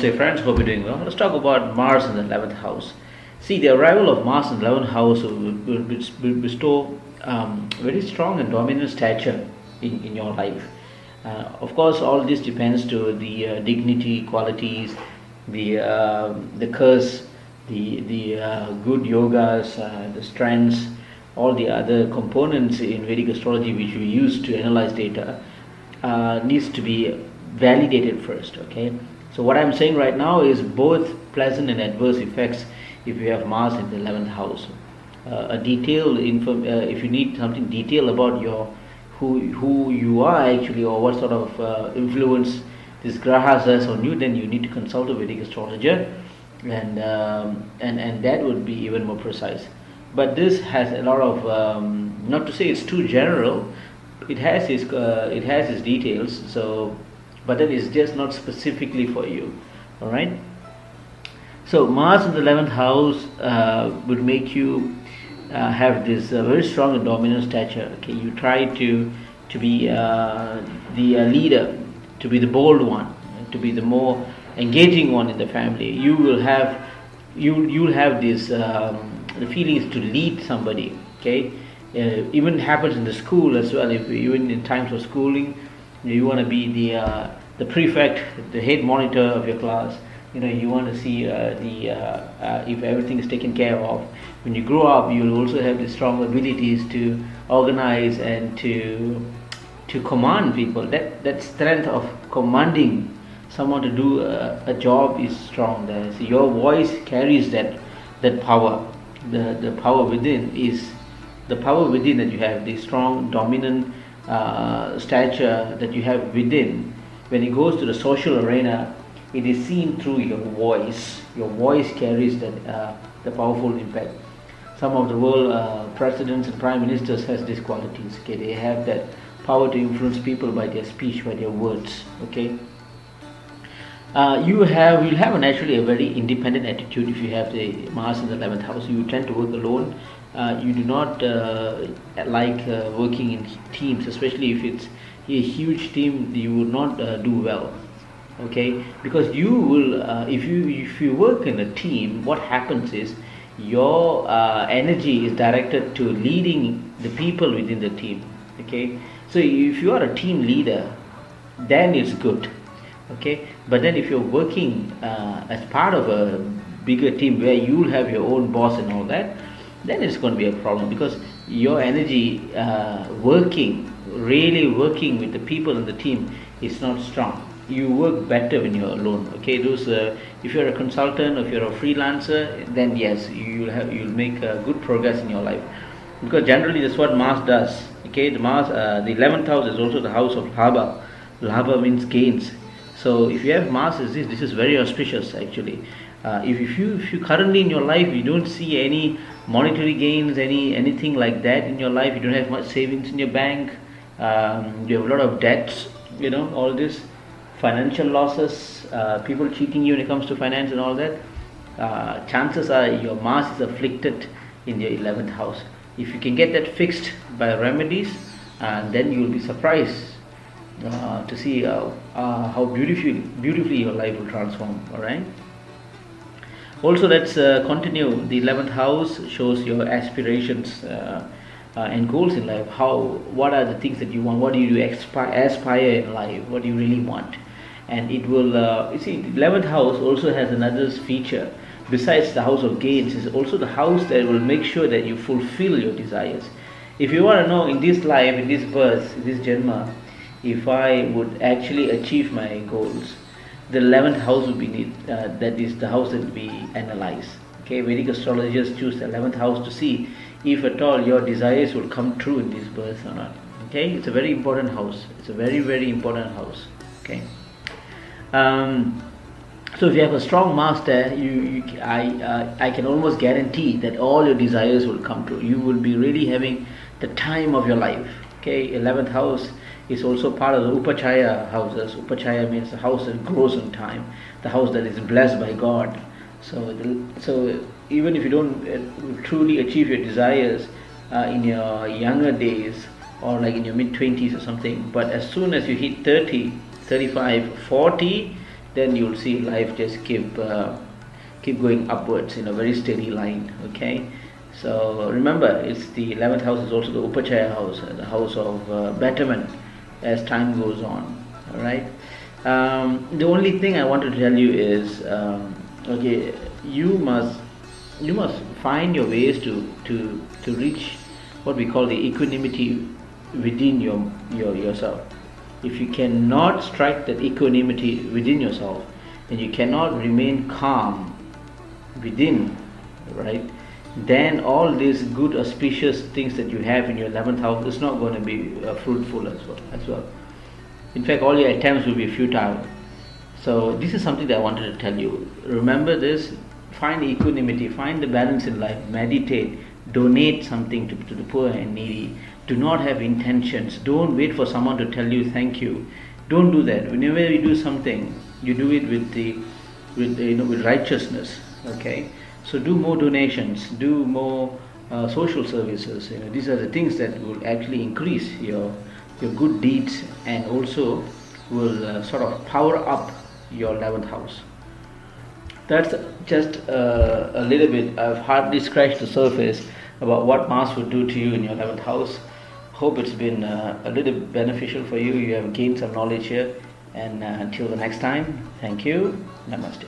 Namaste friends, hope you're doing well. Let's talk about Mars in the 11th house. See, the arrival of Mars in the 11th house will bestow very strong and dominant stature in your life. Of course, all this depends to the dignity, qualities, the curse, the good yogas, the strengths, all the other components in Vedic astrology which we use to analyze data needs to be validated first. Okay, so what I'm saying right now is both pleasant and adverse effects if you have Mars in the 11th house. If you need something detailed about your who you are actually, or what sort of influence this grahas has on you, then you need to consult a Vedic astrologer, and that would be even more precise. But this has a lot of not to say it's too general. It has its details. So, but then it's just not specifically for you. All right. So Mars in the 11th house would make you have this very strong and dominant stature. Okay, you try to be the leader, to be the bold one, to be the more engaging one in the family. You'll have this the feelings to lead somebody. Okay, even happens in the school as well. If even in times of schooling, you want to be the prefect, the head monitor of your class. You want to see if everything is taken care of. When you grow up, you will also have the strong abilities to organize and to command people. That strength of commanding someone to do a job is strong there. So your voice carries that power. The power within is the power within that you have, the strong dominant stature that you have within. When it goes to the social arena, it is seen through your voice. Your voice carries the powerful impact. Some of the world presidents and prime ministers has these qualities. Okay, they have that power to influence people by their speech, by their words. Okay, you'll have naturally a very independent attitude if you have the Mars in the 11th house. You tend to work alone. You do not like working in teams, especially if it's a huge team. You will not do well. Okay, because you will if you work in a team, what happens is your energy is directed to leading the people within the team. Okay, so if you are a team leader, then it's good. Okay, but then if you're working as part of a bigger team where you'll have your own boss and all that, then it's going to be a problem, because your energy really working with the people in the team is not strong. You work better when you're alone. Okay, if you're a consultant, or if you're a freelancer, then yes, you'll make good progress in your life, because generally that's what Mars does. Okay, the 11th house is also the house of labha. Labha means gains. So if you have Mars as this is very auspicious actually. If you currently in your life you don't see any monetary gains, anything like that in your life, you don't have much savings in your bank, you have a lot of debts, all this financial losses, people cheating you when it comes to finance and all that, chances are your Mars is afflicted in your 11th house. If you can get that fixed by remedies, then you will be surprised to see how beautifully your life will transform. All right. Also, let's continue. The 11th house shows your aspirations and goals in life. What are the things that you want? What do you aspire in life? What do you really want? And it will. You see, the 11th house also has another feature. Besides the house of gains, is also the house that will make sure that you fulfill your desires. If you want to know in this life, in this birth, in this janma, if I would actually achieve my goals, the 11th house would be that is the house that we analyze. Okay, Vedic astrologers choose the 11th house to see if at all your desires will come true in this birth or not. Okay, it's a very important house. It's a very, very important house. Okay. So if you have a strong Mars there, I can almost guarantee that all your desires will come true. You will be really having the time of your life. Okay, 11th house is also part of the Upachaya houses. Upachaya means the house that grows in time, the house that is blessed by God. So even if you don't truly achieve your desires in your younger days, or like in your mid-20s or something, but as soon as you hit 30, 35, 40, then you'll see life just keep going upwards in a very steady line. Okay, so remember, it's the 11th house is also the upachaya house, the house of betterment as time goes on. All right. The only thing I want to tell you is, okay, you must find your ways to reach what we call the equanimity within yourself. If you cannot strike that equanimity within yourself, then you cannot remain calm within, right? Then all these good auspicious things that you have in your 11th house is not going to be fruitful as well. In fact, all your attempts will be futile. So this is something that I wanted to tell you. Remember this, find equanimity, find the balance in life, meditate, donate something to the poor and needy. Do not have intentions. Don't wait for someone to tell you thank you. Don't do that. Whenever you do something, you do it with righteousness. Okay, so do more donations, do more social services. These are the things that will actually increase your good deeds, and also will sort of power up your 11th house. That's just a little bit. I've hardly scratched the surface about what Mars would do to you in your 11th house. Hope it's been a little beneficial for you. You have gained some knowledge here, and until the next time, thank you. Namaste.